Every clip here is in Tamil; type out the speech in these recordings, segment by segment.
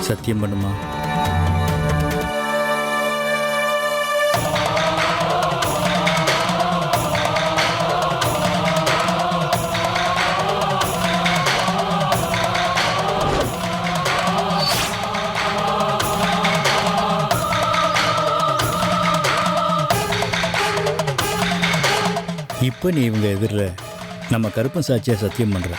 சத்தியம் பண்ணுமா? இப்போ நீ இவங்க எதிரில் நம்ம கருப்பன் சாட்சியாக சத்தியம் பண்ணுற.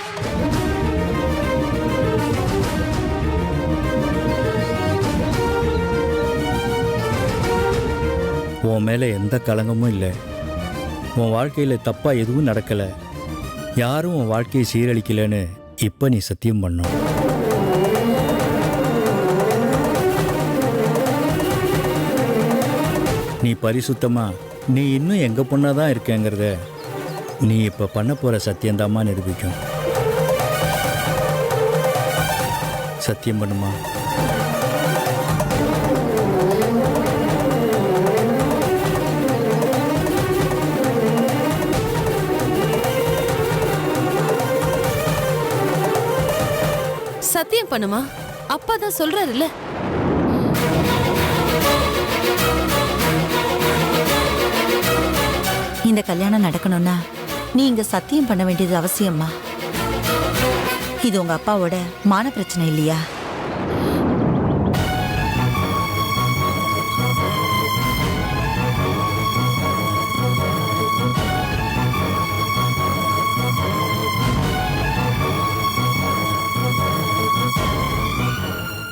உன் மேலே எந்த களங்கமும் இல்லை. உன் வாழ்க்கையில் தப்பாக எதுவும் நடக்கலை. யாரும் உன் வாழ்க்கையை சீரழிக்கலைன்னு இப்போ நீ சத்தியம் பண்ணும். நீ பரிசுத்தமாக நீ இன்னும் எங்கள் பொண்ணாக தான் இருக்கேங்கிறத நீ இப்போ பண்ண போகிற சத்தியந்தாமா நிரூபிக்கும். சத்தியம் பண்ணுமா? சத்தியம் பண்ணுமா? அப்பா தான் சொல்றாருல்ல. இந்த கல்யாணம் நடக்கணும்னா நீ இங்க சத்தியம் பண்ண வேண்டியது அவசியம்மா. இது உங்க அப்பாவோட மான பிரச்சனை இல்லையா?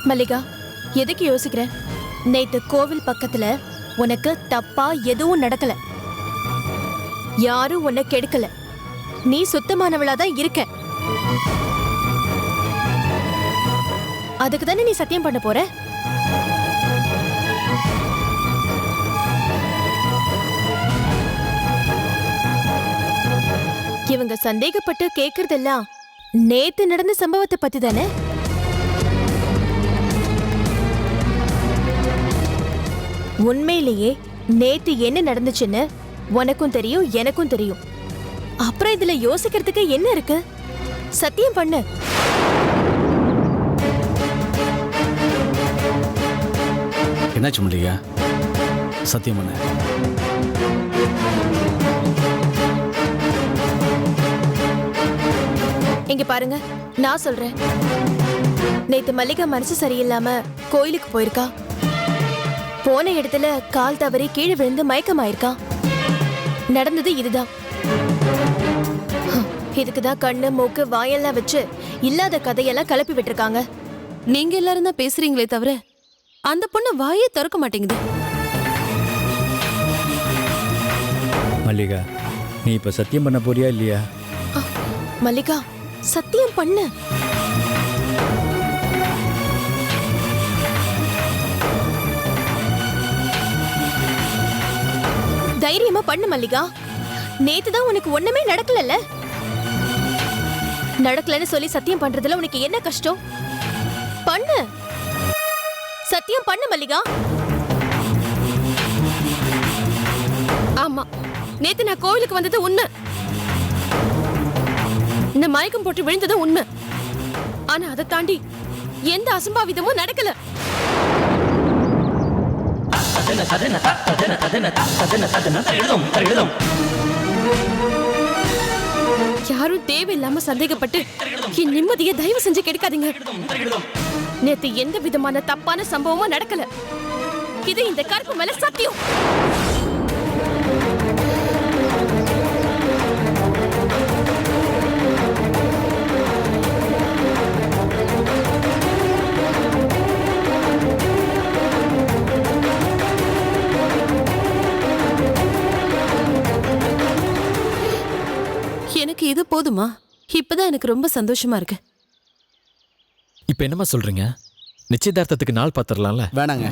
மல்லிகா, எதுக்கு யோசிக்கிற? நேத்து கோவில் பக்கத்துல உனக்கு தப்பா எதுவும் நடக்கல. யாரும் உன்னை கெடுக்கல. நீ சுத்தமானவளாதான் இருக்க. அதுக்கு தானே நீ சத்தியம் பண்ண போற. இவங்க சந்தேகப்பட்டு கேக்குறதெல்லாம் நேத்து நடந்த சம்பவத்தை பத்தி தானே? உண்மையிலேயே நேத்து என்ன நடந்துச்சுன்னு உனக்கும் தெரியும், எனக்கும் தெரியும். அப்புறம் இதுல யோசிக்கிறதுக்கு என்ன இருக்கு? சத்தியம் பண்ணு. என்னாச்சு மல்லிகா? சத்தியம் பண்ண. இங்க பாருங்க, நான் சொல்றேன். நேத்து மல்லிகா மனசு சரியில்லாம கோயிலுக்கு போயிருக்கா. போன இடத்துல கால் தவறி கீழே விழுந்து மயக்கமாயிருக்கா. நடந்தது இதுதான். இதுக்குதான் கண்ணு மூக்கு வாயெல்லாம் வச்சு இல்லாத கதையெல்லாம் கிளப்பி விட்டுருக்காங்க. நீங்க எல்லாரும் தான் பேசுறீங்களே தவிர அந்த பொண்ணு வாயே திறக்க மாட்டேங்குது. மல்லிகா, நீ இப்போ சத்தியம் பண்ண போறியா இல்லையா? மல்லிகா, சத்தியம் பண்ணு. தைரியமா பண்ணு மல்லிகா. நேத்துதான் உனக்கு ஒண்ணுமே நடக்கலல்ல. நடக்கலன்னு சொல்லி சத்தியம் பண்றதுல உனக்கு என்ன கஷ்டம்? பண்ணு, சத்தியம் பண்ணு மல்லிகா. ஆமா, நேத்து நான் கோவிலுக்கு வந்தது உண்மை. இந்த மயக்கம் போட்டு விழுந்தது உண்மை. ஆனா அதை தாண்டி எந்த அசம்பாவிதமும் நடக்கல. யாரும் தேவையில்லாம சந்தேகப்பட்டு என் நிம்மதியை தயவு செஞ்சு கெடுக்காதீங்க. நேத்து எந்த விதமான தப்பான சம்பவமும் நடக்கல. இது இந்த கருப்பு மேல சத்தியம். எனக்கு இது போதுமா? இப்பதான் எனக்கு ரொம்ப சந்தோஷமா இருக்கு. இப்ப என்னமா சொல்றீங்க? நிச்சயதார்த்தத்துக்கு நாள் பார்த்துடலாம்ல? வேணாங்க.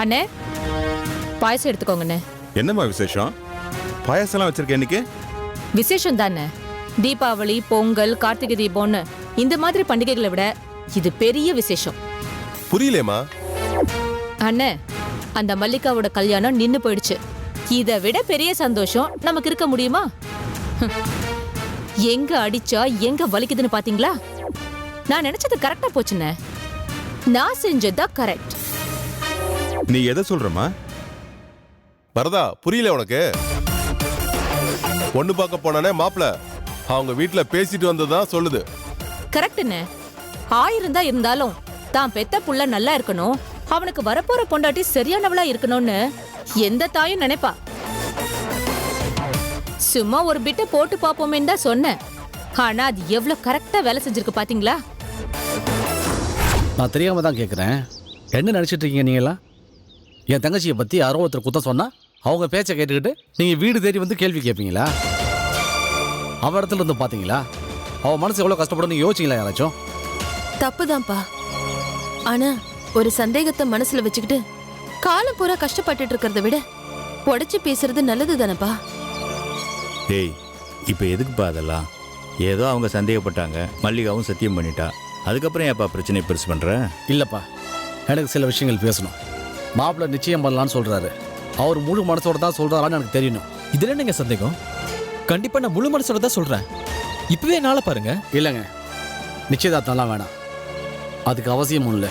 அண்ணே, பாயசம் எடுத்துக்கோங்கண்ணே. என்னம்மா விசேஷம்? பாயாசம்லாம் வச்சிருக்கேன் இன்னைக்கு. விசேஷம் தானே. தீபாவளி, பொங்கல், கார்த்திகை தீபம்னு இந்த மாதிரி பண்டிகைகளை விட இது பெரிய விசேஷம். புரியலேம்மா. அண்ணே, அந்த மல்லிகாவோட கல்யாணம் நின்னு போயிடுச்சு. இதை விட பெரிய சந்தோஷம் நமக்கு இருக்க முடியுமா? எங்க அடிச்சா எங்க வலிக்குதுன்னு பாத்தீங்களா? நான் நினைச்சது கரெக்டா போச்சுன்னு. நான் செஞ்சதுதான் கரெக்ட். நீ எதை சொல்றமா? வரதா, புரியல உனக்கு? பொண்ணு பார்க்க போனானே மாப்பிள்ள அவங்க வீட்டுல பேசிட்டு வந்ததுதான் சொல்லுது. கரெக்ட்னு 1000 தான் இருந்தாலும் தான் பெத்த புள்ள நல்லா இருக்கணும், அவனுக்கு வரப்போற பொண்டாட்டி சரியானவளா இருக்கணும்னு எந்த தாயும் நினைப்பா. சும்மா ஒரு பிட்ட போட்டு பாப்போமேன்னு தான் சொன்னேன். ஆனா அது எவ்வளவு கரெக்டா வேலை செஞ்சிருக்கு பாத்தீங்களா? நான் தெரியாம தான் கேட்குறேன். என்ன நினச்சிட்டு இருக்கீங்க நீங்களாம்? என் தங்கச்சியை பற்றி யாரோ ஒருத்தர் குத்தம் சொன்னா அவங்க பேச்சை கேட்டுக்கிட்டு நீங்கள் வீடு தேடி வந்து கேள்வி கேட்பீங்களா? அவ இடத்துல இருந்து பார்த்தீங்களா? அவன் மனசு எவ்வளோ கஷ்டப்படும் நீங்கள் யோசிச்சிங்களா யாராச்சும்? தப்புதான்ப்பா. ஆனா ஒரு சந்தேகத்தை மனசுல வச்சுக்கிட்டு காலம் பூரா கஷ்டப்பட்டுட்டு இருக்கிறத விட உடைச்சு பேசுறது நல்லது தானப்பா. டேய், இப்போ எதுக்குப்பா அதெல்லாம்? ஏதோ அவங்க சந்தேகப்பட்டாங்க, மல்லிகாவும் சத்தியம் பண்ணிட்டா. அதுக்கப்புறம் ஏப்பா பிரச்சனை பெருசு பண்ணுற? இல்லைப்பா, எனக்கு சில விஷயங்கள் பேசணும். மாப்பிள்ளை நிச்சயம் பண்ணலான்னு சொல்கிறாரு. அவர் முழு மனசோட தான் சொல்கிறாரான்னு எனக்கு தெரியணும். இதுல என்னங்க சந்தேகம்? கண்டிப்பா நான் முழு மனசோட தான் சொல்றேன். இப்பவே நாளை பாருங்க. இல்லைங்க, நிச்சயதார்த்தம்லாம் வேணாம். அதுக்கு அவசியமும் இல்லை.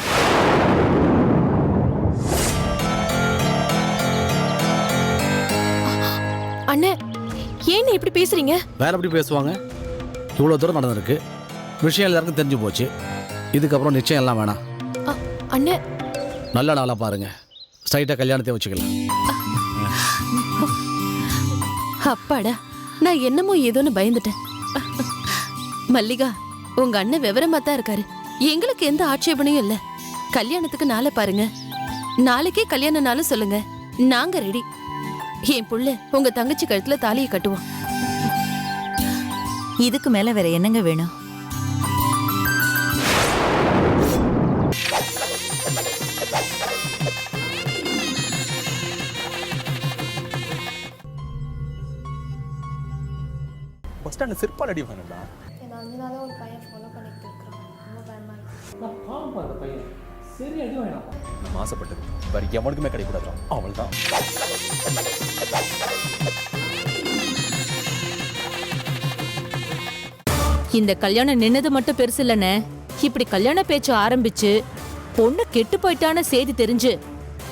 அண்ணே, ஏன்னு இப்படி பேசுறீங்க? வேற எப்படி பேசுவாங்க? இவ்வளோ தூரம் நடந்திருக்கு, விஷயம் எல்லாருக்கும் தெரிஞ்சு போச்சு. இதுக்கப்புறம் நிச்சயம் எல்லாம் வேணாம். அண்ணே, நல்ல நாளாக பாருங்க, ஸ்ட்ரைட்டாக கல்யாணத்தை வச்சுக்கலாம். அப்பாடா, நான் என்னமோ ஏதோன்னு பயந்துட்டேன். மல்லிகா, உங்க அண்ணன் விவரமா தான் இருக்காரு. எங்களுக்கு எந்த ஆட்சேபனையும் இல்ல. கல்யாணத்துக்கு நாளை பாருங்க. நாளைக்கே கல்யாண நாளும் சொல்லுங்க, நாங்க ரெடி. என் புள்ள உங்க தங்கச்சி கழுத்துல தாலியை கட்டுவோம். இதுக்கு மேல வேற என்னங்க வேணும்? பஸ் ஸ்டாண்ட் செருப்பால் அடி வேணும்டா. நம்ம ஆசைப்பட்டது வேற எவனுக்குமே கிடைக்கூடாது. அவள் தான். இந்த கல்யாணம் நின்னது மட்டும் பெருசு இல்லைன்னு, இப்படி கல்யாண பேச்சு ஆரம்பிச்சு பொண்ணு கெட்டு போயிட்டான செய்தி தெரிஞ்சு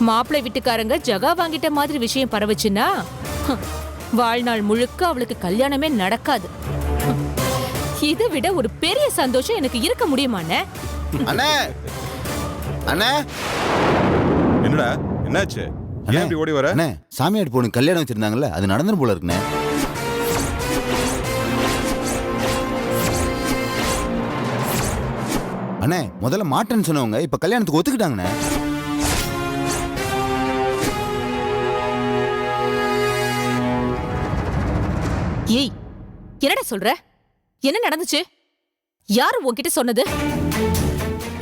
மாப்பிள்ளை வீட்டுக்காரங்க ஜகா வாங்கிட்ட மாதிரி விஷயம் பரவுச்சுன்னா வாழ்நாள் முழுக்க அவளுக்கு கல்யாணமே நடக்காது. இதை விட ஒரு பெரிய சந்தோஷம் எனக்கு இருக்க முடியுமாண்ணே? அண்ணே, அண்ணே, என்னடா என்னாச்சு? ஏன் இப்படி ஓடி வர? அண்ணே, சாமியாடி பொண்ணு கல்யாணம் வச்சிருந்தாங்கல்ல, அது நடந்து போல இருக்குண்ணே. அண்ணே, முதல்ல மாட்டேன்னு சொன்னவங்க இப்ப கல்யாணத்துக்கு ஒத்துக்கிட்டாங்கண்ணே. ஏய், என்னடா சொல்ற? என்ன நடந்துச்சு? யாரு உன்கிட்ட சொன்னது?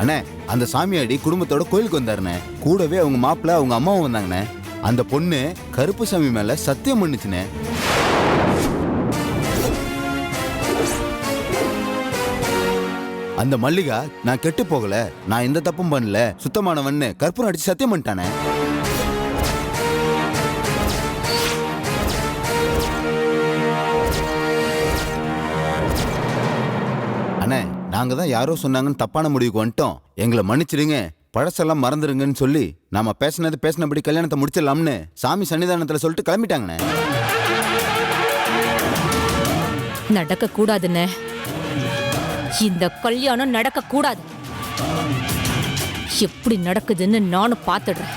அண்ணே, அந்த சாமியாடி குடும்பத்தோட கோயிலுக்கு வந்தாருண்ணே. கூடவே அவங்க மாப்பிள்ள அவங்க அம்மாவும் வந்தாங்கண்ணே. அந்த பொண்ணு கருப்பு சாமி மேல சத்தியம் பண்ணுச்சுண்ணே. அந்த மல்லிகா, நான் கெட்டு போகல, நான் எந்த தப்பும் பண்ணல, சுத்தமானவன்னு கற்பூரம் அடிச்சு சத்தியம் பண்ணிட்டானே. அண்ணே, நாங்க தான் யாரோ சொன்னாங்கன்னு தப்பான முடிவுக்கு வந்துட்டோம். எங்களை மன்னிச்சிடுங்க, பழசெல்லாம் மறந்துடுங்கன்னு சொல்லி நாம பேசினபடி கல்யாணத்தை முடிச்சிடலாம்னு சாமி சன்னிதானத்துல சொல்லிட்டு கிளம்பிட்டாங்கண்ணே. நடக்க கூடாதுன்னு, இந்த கல்யாணம் நடக்க கூடாது. எப்படி நடக்குதுன்னு நானும் பார்த்துடுறேன்.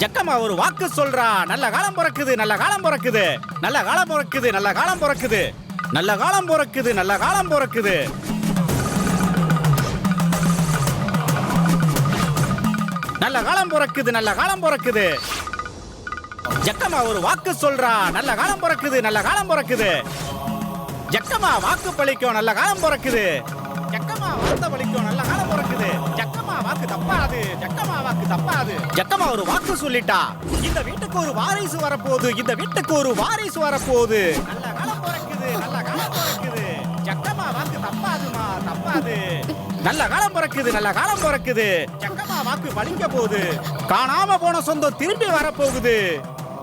ஜக்கம்மா ஒரு வாக்கு சொல்றா, நல்ல காலம் பிறக்குது, நல்ல காலம் பிறக்குது, நல்ல காலம் பிறக்குது, நல்ல காலம் பிறக்குது, நல்ல காலம் பிறக்குது, நல்ல காலம் பிறக்குது. நல்ல காலம் பிறக்குது, நல்ல காலம் பிறக்குது. ஜக்கம்மா ஒரு வாக்கு சொல்றா, நல்ல காலம் பிறக்குது, நல்ல காலம் பிறக்குது. ஜக்கம்மா வாக்கு பழிக்கும் நல்ல காலம் பிறக்குது. ஜக்கம்மா வார்த்தை பழிக்கும் நல்ல காலம் பிறக்குது. ஜக்கம்மா வாக்கு தப்பாது. ஜக்கம்மா வாக்கு தப்பாது. ஜக்கம்மா ஒரு வாக்கு சொல்லிட்டா. இந்த வீட்டுக்கு ஒரு வாரிசு வரப்போகுது. இந்த வீட்டுக்கு ஒரு வாரிசு வரப்போகுது. நல்ல காலம் பிறக்குது. நல்ல காலம் பிறக்குது. ஜக்கம்மா வாக்கு தப்பாதுமா, தப்பாது. நல்ல காலம் பிறக்குது. நல்ல காலம் பிறக்குது. ஜக்கம்மா வாக்கு பழிக்க போகுது. காணாம போன சொந்தம் திரும்பி வரப்போகுது.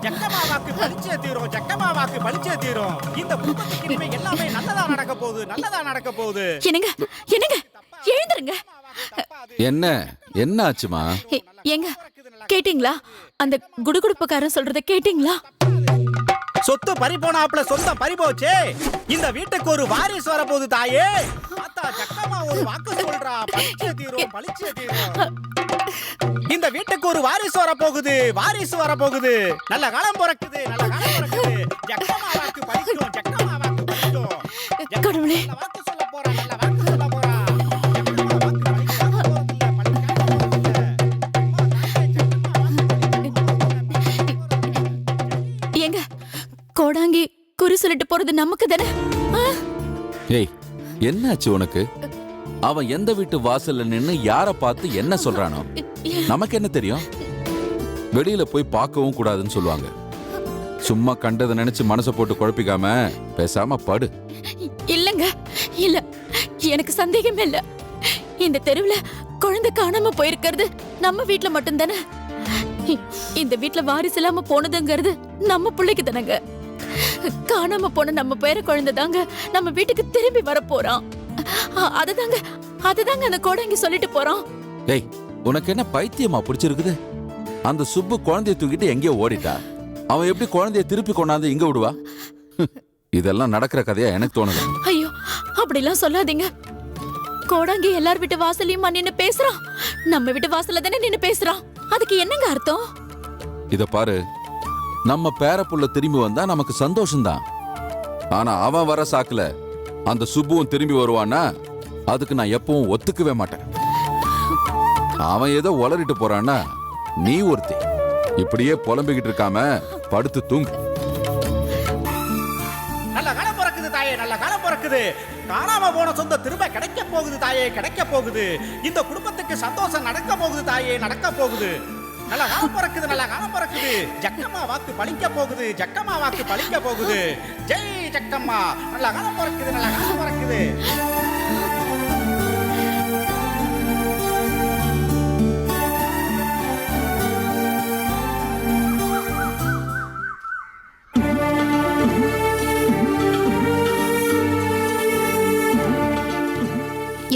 ஜக்கம்மா வாக்கு பழிச்சே தீரும். ஜக்கம்மா வாக்கு பழிச்சே தீரும். இந்த குடும்பத்துக்கு இனிமே எல்லாமே நல்லதா நடக்க போகுது. நல்லதா நடக்க போகுது. என்னங்க என்னங்க எழுந்துருங்க. என்ன என்ன ஆச்சுமா? ஏங்க கேட்டிங்களா? அந்த குடுகுடுப்புக்காரன் சொல்றத கேட்டிங்களா? சொத்து பறிபோனாப்ல சொந்தம் பறிபோச்சே. இந்த வீட்டுக்கு ஒரு வாரிசு வரப்போகுது தாயே. தாத்தா ஜக்கம்மா ஒரு வாக்கு சொல்றா. பழிச்சே தீரும். பழிச்சே தீரும். இந்த வீட்டுக்கு ஒரு வாரிசு வரப்போகுது. வாரிசு வரப்போகுது. நல்ல காலம் பிறக்குது. நல்ல காலம் பிறக்குது. ஜக்கம்மா வாக்கு பழிக்கும். ஜக்கம்மா வாக்கு பழிக்கும். கடவுளே, நல்ல வாக்கு சொல்ல போறா. நல்ல வாக்கு சொல்ல போறா. ஜக்கம்மா வாக்கு பழிக்காம போறதில்ல. பழிக்காம போறதில்ல. ஏங்க கோடாங்கி குறி சொல்லிட்டு போறது நமக்கு தானே? ஏய் என்னாச்சு உனக்கு? அவன் எந்த வீட்டு வாசல்ல நின்னு யார பார்த்து என்ன சொல்றானோ நமக்கு என்ன தெரியும்? வெளியில போய் பார்க்கவும் கூடாதுன்னு சொல்லுவாங்க. சும்மா கண்டதை நினைச்சு மனசை போட்டு குழப்பிக்காம பேசாம படு. இல்லங்க இல்ல, எனக்கு சந்தேகமே இல்ல. இந்த தெருவுல குழந்தை காணாம போயிருக்கிறது நம்ம வீட்ல மட்டும் தானே. இந்த வீட்ல வாரிசு இல்லாம போனதுங்கிறது நம்ம பிள்ளைக்கு தானங்க. காணாம போன நம்ம பேர குழந்தை தாங்க நம்ம வீட்டுக்கு திரும்பி வர போறான். அதுதாங்க அந்த கோடங்கி சொல்லிட்டு போறான். ஏய் உனக்கு என்ன பைத்தியமா பிடிச்சிருக்குது? அந்த சுப்பு குழந்தைய தூக்கிட்டு எங்கேயோ ஓடிட்டா. அவன் எப்படி குழந்தைய திருப்பி கொண்டாந்து இங்க விடுவா? இதெல்லாம் நடக்கிற கதையா எனக்கு தோணுது. ஐயோ அப்படிலாம் சொல்லாதீங்க. கோடங்கி எல்லார் வீட்டு வாசலையும் நின்னு பேசுறான். நம்ம வீட்டு வாசல்ல தானே நின்னு பேசுறான். அதுக்கு என்னங்க அர்த்தம்? இத பாரு, நம்ம பேரப்புள்ள திரும்பி வந்தா நமக்கு சந்தோஷம்தான். ஆனா அவன் வர சாக்குல அந்த சுப்புவும் திரும்பி வருவானா? அதுக்கு நான் எப்பவும் ஒத்துக்கவே மாட்டேன். அவன் ஏதோ உளறிட்டு போறான்னா நீ ஒருத்தி இப்படியே புலம்பிக்கிட்டு இருக்காம படுத்து தூங்கு. நல்ல காலம் பிறக்குது தாயே. நல்ல காலம் பிறக்குது. காணாம போன சொந்தம் திரும்ப கிடைக்க போகுது தாயே. கிடைக்க போகுது. இந்த குடும்பத்துக்கு சந்தோஷம் நடக்க போகுது தாயே. நடக்க போகுது. நல்ல காலம் பிறக்குது. நல்ல காலம் பிறக்குது. ஜக்கம்மா வாக்கு பழிக்க போகுது. ஜக்கம்மா வாக்கு பழிக்க போகுது. ஜெய் ஜக்கம்மா. நல்ல காலம் பிறக்குது. நல்ல காலம் பிறக்குது.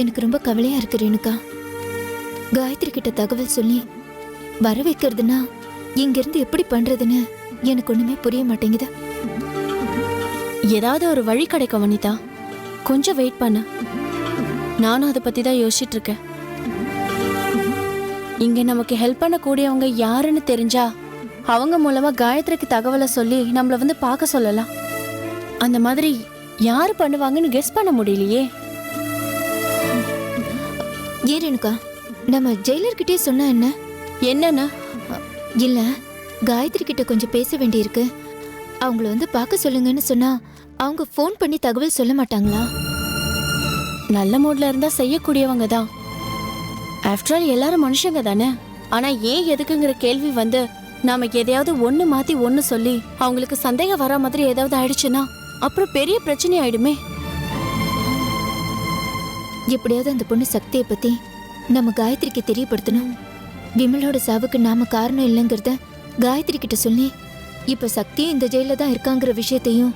எனக்கு ரொம்ப கவலையா இருக்கு ரேணுகா. காயத்ரி கிட்ட தகவல் சொல்லி வர வைக்கிறதுனா இங்கிருந்து எப்படி பண்றதுன்னு எனக்கு ஒண்ணுமே புரிய மாட்டேங்குது. ஏதாவது ஒரு வழி கிடைக்கும் வனிதா. கொஞ்சம் வெயிட் பண்ண. நானும் அதை பத்தி தான் யோசிச்சுட்டு இருக்கேன். இங்க நமக்கு ஹெல்ப் பண்ணக்கூடியவங்க யாருன்னு தெரிஞ்சா அவங்க மூலமா காயத்ரிக்கு தகவலை சொல்லி நம்மள வந்து பார்க்க சொல்லலாம். அந்த மாதிரி யாரு பண்ணுவாங்கன்னு கெஸ் பண்ண முடியலையே. ஏன் ரேணுகா, நம்ம ஜெயிலர் கிட்டே சொன்னா என்ன? என்னன்னா? இல்ல, காயத்ரி கிட்ட கொஞ்சம் பேச வேண்டியிருக்கு. அவங்கள வந்து பார்க்க சொல்லுங்கன்னு சொன்னா அவங்க ஃபோன் பண்ணி தகவல் சொல்ல மாட்டாங்களா? நல்ல மூட்ல இருந்தா செய்யக்கூடியவங்க தான். ஆஃப்டர் ஆல் எல்லாரும் மனுஷங்க தானே. ஆனா ஏன் எதுக்குங்கிற கேள்வி வந்து நாம எதையாவது ஒண்ணு மாத்தி ஒண்ணு சொல்லி அவங்களுக்கு சந்தேகம் வர மாதிரி ஏதாவது ஆயிடுச்சுன்னா அப்புறம் பெரிய பிரச்சனை ஆயிடுமே. எப்படியாவது அந்த பொண்ணு சக்தியை பத்தி நம்ம காயத்ரிக்கு தெரியப்படுத்தணும். விமலோட சாவுக்கு நாம காரணம் இல்லைங்கிறத காயத்ரி கிட்ட சொல்லி இப்ப சக்தியும் இந்த ஜெயில தான் இருக்காங்கிற விஷயத்தையும்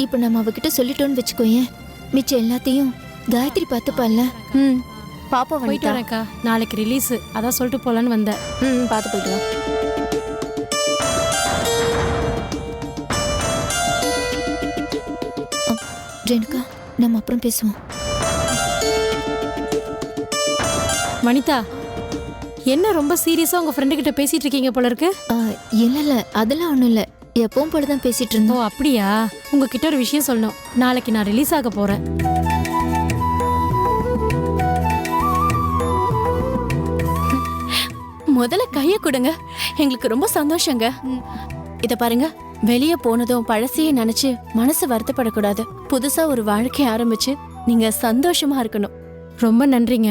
இப்ப நம்ம அவகிட்ட சொல்லிட்டோன்னு வச்சுக்கோயேன், மிச்சம் எல்லாத்தையும் காயத்ரி பார்த்துப்பால. பாப்பா போயிட்டு வரேன்க்கா. நாளைக்கு ரிலீஸ், அதான் சொல்லிட்டு போலான்னு வந்தேன். பார்த்து போயிட்டு வா. ரேணுகா, நம்ம அப்புறம் பேசுவோம். வனிதா, என்ன ரொம்ப சீரியஸா உங்க ஃப்ரெண்டு கிட்ட பேசிட்டு இருக்கீங்க போல இருக்கு? இல்ல அதெல்லாம் ஒண்ணும் இல்ல, எப்பவும் போலதான் பேசிட்டு இருந்தோம். ஓ அப்படியா? உங்ககிட்ட ஒரு விஷயம் சொல்லணும். நாளைக்கு நான் ரிலீஸ் ஆக போறேன். முதல்ல கைய கொடுங்க, எங்களுக்கு ரொம்ப சந்தோஷங்க. இத பாருங்க, வெளியே போனதும் பழசையே நினைச்சு மனசு வருத்தப்படக்கூடாது. புதுசா ஒரு வாழ்க்கை ஆரம்பிச்சு நீங்க சந்தோஷமா இருக்கணும். ரொம்ப நன்றிங்க.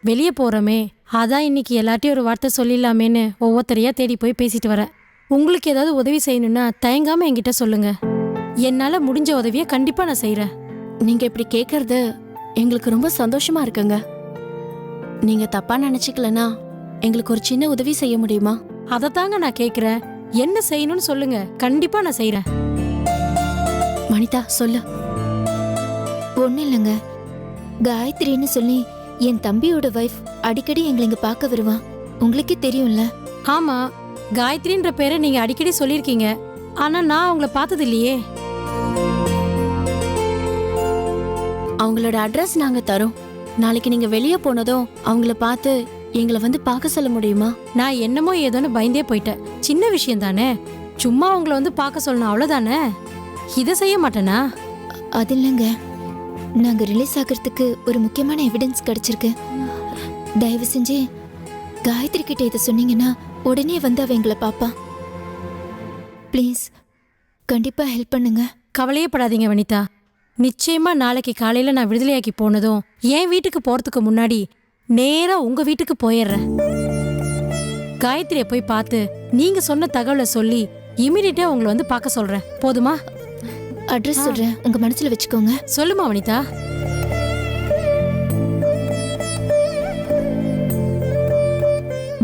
வெளியே போறோமே, அதான் இன்னைக்கு எல்லார்ட்டையும் ஒரு வார்த்தை சொல்லிடலாமேன்னு ஒவ்வொருத்தரையா தேடி போய் பேசிட்டு வரேன். உங்களுக்கு ஏதாவது உதவி செய்யணும்னா தயங்காம என்கிட்ட சொல்லுங்க. என்னால முடிஞ்ச உதவியை கண்டிப்பா நான் செய்யறேன். நீங்க இப்படி கேக்குறது எங்களுக்கு ரொம்ப சந்தோஷமா இருக்குங்க. நீங்க தப்பா நினைச்சுக்கலனா எங்களுக்கு ஒரு சின்ன உதவி செய்ய முடியுமா? அதத்தாங்க நான் கேக்குறேன். என்ன செய்யணும்னு சொல்லுங்க, கண்டிப்பா நான் செய்யறேன். வனிதா சொல்லு. ஒன்றும் இல்லைங்க, காயத்ரின்னு சொல்லி என் தம்பியோட வைஃப் அடிக்கடி எங்களை இங்க பார்க்க வருவா. உங்களுக்கே தெரியும்ல. ஆமா, காயத்ரின்ற பேரை நீங்க அடிக்கடி சொல்லியிருக்கீங்க. ஆனா நான் அவங்கள பார்த்தது இல்லையே. அவங்களோட அட்ரஸ் நாங்க தரோம். நாளைக்கு நீங்க வெளியே போனதும் அவங்கள பார்த்து எங்களை வந்து பார்க்க சொல்ல முடியுமா? நான் என்னமோ ஏதோன்னு பயந்தே போயிட்டேன். சின்ன விஷயம் தானே, சும்மா அவங்கள வந்து பார்க்க சொல்லணும், அவ்வளவுதானே. இதை செய்ய மாட்டேனா? அது இல்லைங்க, நாங்க ரிலீஸ் ஆகிறதுக்கு ஒரு முக்கியமான எவிடன்ஸ் கிடைச்சிருக்கு. தயவு செஞ்சு காயத்ரி கிட்ட இதை சொன்னீங்கன்னா உடனே வந்து அவ எங்களை பாப்பா. ப்ளீஸ், கண்டிப்பா ஹெல்ப் பண்ணுங்க. கவலையே படாதீங்க வனிதா. நிச்சயமா நாளைக்கு காலையில நான் விடுதலையாக்கி போனதும் என் வீட்டுக்கு போறதுக்கு முன்னாடி நேரா உங்க வீட்டுக்கு போயிடுறேன். காயத்ரியை போய் பார்த்து நீங்க சொன்ன தகவலை சொல்லி இமீடியட்டா உங்களை வந்து பார்க்க சொல்றேன். போதுமா? அட்ரஸ் சொல்றேன், உங்க மனசுல வச்சுக்கோங்க. சொல்லுமா வனிதா.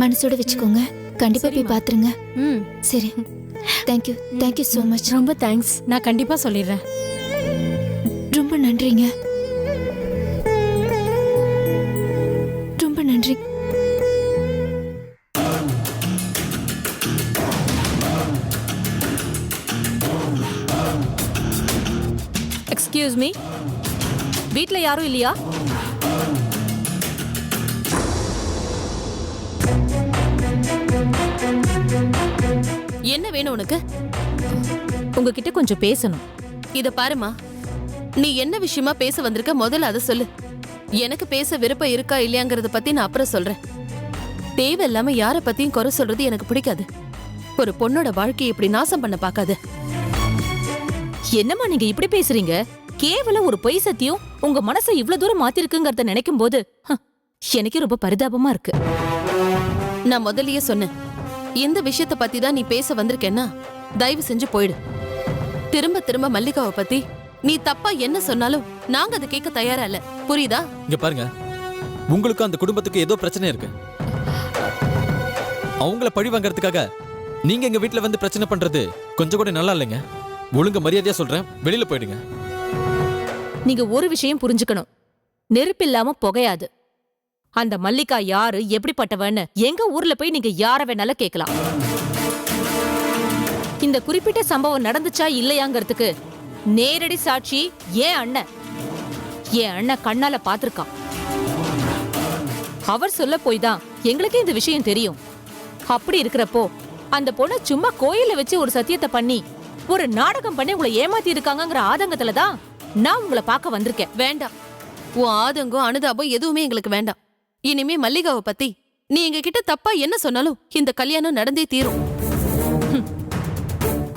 மனசோட வச்சுக்கோங்க. கண்டிப்பா போய் பாத்துருங்க. சரி, தேங்க்யூ. Thank you so much. ரொம்ப தேங்க்ஸ். நான் கண்டிப்பா சொல்லிடுறேன். ரொம்ப நன்றிங்க, ரொம்ப நன்றி. எக்ஸ்கியூஸ் மீ, வீட்ல யாரும் இல்லையா? என்ன வேணும் உனக்கு? உங்ககிட்ட கொஞ்சம் பேசணும். இத பாருமா, நீ என்ன விஷயமா பேச வந்திருக்க முதல்ல அதை சொல்லு. எனக்கு பேச விருப்பம் இருக்கா இல்லையாங்கிறத பத்தி நான் அப்புறம் சொல்றேன். தேவையில்லாம யார பத்தியும் குறை சொல்றது எனக்கு பிடிக்காது. ஒரு பொண்ணோட வாழ்க்கையை இப்படி நாசம் பண்ண பார்க்காது. என்னம்மா நீங்க இப்படி பேசுறீங்க? கேவலம் ஒரு பொய் சத்தியம் உங்க மனசை இவ்வளவு தூரம் மாத்திருக்குங்கிறத நினைக்கும் போது எனக்கு ரொம்ப பரிதாபமா இருக்கு. நான் முதல்லயே சொன்னேன், இந்த விஷயத்த பத்தி தான் நீ பேச வந்திருக்கேன்னா தயவு செஞ்சு போயிடு. திரும்ப திரும்ப மல்லிகாவை பத்தி நீ தப்பா என்ன சொன்னாலும் நாங்க அதை கேட்க தயாரா இல்ல. புரியுதா? இங்க பாருங்க, உங்களுக்கு அந்த குடும்பத்துக்கு ஏதோ பிரச்சனை இருக்கு. அவங்கள பழி வாங்கறதுக்காக நீங்க எங்க வீட்டுல வந்து பிரச்சனை பண்றது கொஞ்சம் கூட நல்லா இல்லைங்க. ஒழுங்க மரியாதையா சொல்றேன், வெளியில போயிடுங்க. நீங்க ஒரு விஷயம் புரிஞ்சுக்கணும், நெருப்பு இல்லாம புகையாது. அந்த மல்லிகா யாரு, எப்படிப்பட்டவன்னு எங்க ஊர்ல போய் நீங்க யார வேணாலும் கேட்கலாம். இந்த குறிப்பிட்ட சம்பவம் நடந்துச்சா இல்லையாங்கிறதுக்கு நேரடி சாட்சி என் அண்ணன் கண்ணால பாத்திருக்கான். அவர் சொல்ல போய் தான் எங்களுக்கே இந்த விஷயம் தெரியும். அப்படி இருக்கிறப்போ அந்த பொண்ணை சும்மா கோயில வச்சு ஒரு சத்தியத்தை பண்ணி ஒரு நாடகம் பண்ணி உங்களை ஏமாத்தி இருக்காங்கிற ஆதங்கத்துலதான் நான் உங்களை பார்க்க வந்திருக்கேன். வேண்டாம், உன் ஆதங்கம் அனுதாபம் எதுவுமே எங்களுக்கு வேண்டாம். இனிமே மல்லிகாவை பத்தி நீ எங்க கிட்ட தப்பா என்ன சொன்னாலும் இந்த கல்யாணம் நடந்தே தீரும்.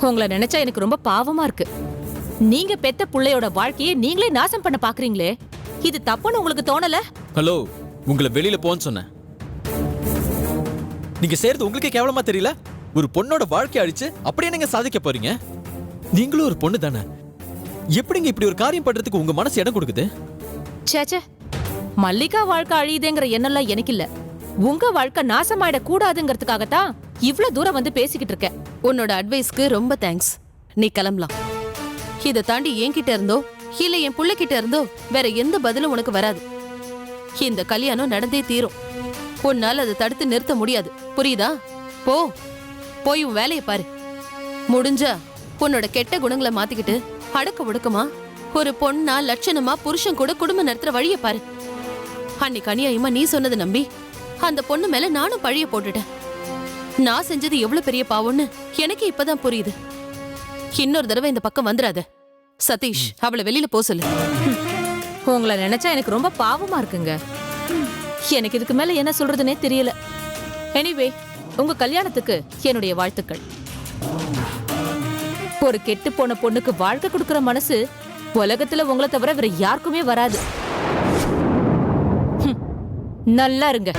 உங்களை நினைச்சா எனக்கு ரொம்ப பாவமா இருக்கு. நீங்க பெத்த புள்ளையோட வாழ்க்கையை நீங்களே நாசம் பண்ண பாக்குறீங்களே, இது தப்புன்னு உங்களுக்கு தோணல? ஹலோ, உங்களை வெளியில போன்னு சொன்னேன். நீங்க செய்யறது உங்களுக்கே கேவலமா தெரியல? ஒரு பொண்ணோட வாழ்க்கை அழிச்சு அப்படியே நீங்க சாதிக்க போறீங்க. நீங்களும் ஒரு பொண்ணு தானே, எப்படிங்க இப்படி ஒரு காரியம் பண்றதுக்கு உங்க மனசு இடம் கொடுக்குது? சேச்சே, மல்லிகா வாழ்க்கை அழியுதுங்கிற எண்ணெல்லாம் எனக்கு இல்ல. உங்க வாழ்க்கை நாசமாயிட கூடாதுங்கிறதுக்காகத்தான் இவ்வளவு தூரம் வந்து பேசிக்கிட்டு இருக்கேன். உன்னோட அட்வைஸ்க்கு ரொம்ப தேங்க்ஸ். நீ கிளம்பலாம். இதை தாண்டி என்கிட்ட இருந்தோ இல்ல என் புள்ள கிட்ட இருந்தோ வேற எந்த பதிலும் உனக்கு வராது. இந்த கல்யாணம் நடந்தே தீரும். உன்னால அதை தடுத்து நிறுத்த முடியாது. புரியுதா? போ, போய் உன் வேலையை பாரு. முடிஞ்சா உன்னோட கெட்ட குணங்களை மாத்திக்கிட்டு அடக்க ஒடுக்கமா ஒரு பொண்ணா லட்சணமா புருஷன் கூட குடும்பம் நடத்துற வழியை பாரு. அன்னைக்கு அநியாயமா நீ சொன்னது நம்பி அந்த பொண்ணு மேல நானும் பழிய போட்டுட்டேன். நான் செஞ்சது எவ்வளவு பெரிய பாவம்னு எனக்கு இப்பதான் புரியுது. இன்னொரு தடவை இந்த பக்கம் வந்துடாத. சதீஷ், அவளை வெளியில போ சொல்லு. உங்களை நினைச்சா எனக்கு ரொம்ப பாவமா இருக்குங்க. எனக்கு இதுக்கு மேல என்ன சொல்றதுன்னே தெரியல. எனிவே, உங்க கல்யாணத்துக்கு என்னுடைய வாழ்த்துக்கள். ஒரு கெட்டு போன பொண்ணுக்கு வாழ்க்கை கொடுக்கிற மனசு உலகத்துல உங்களை தவிர வேற யாருக்குமே வராது. நல்லா இருங்க.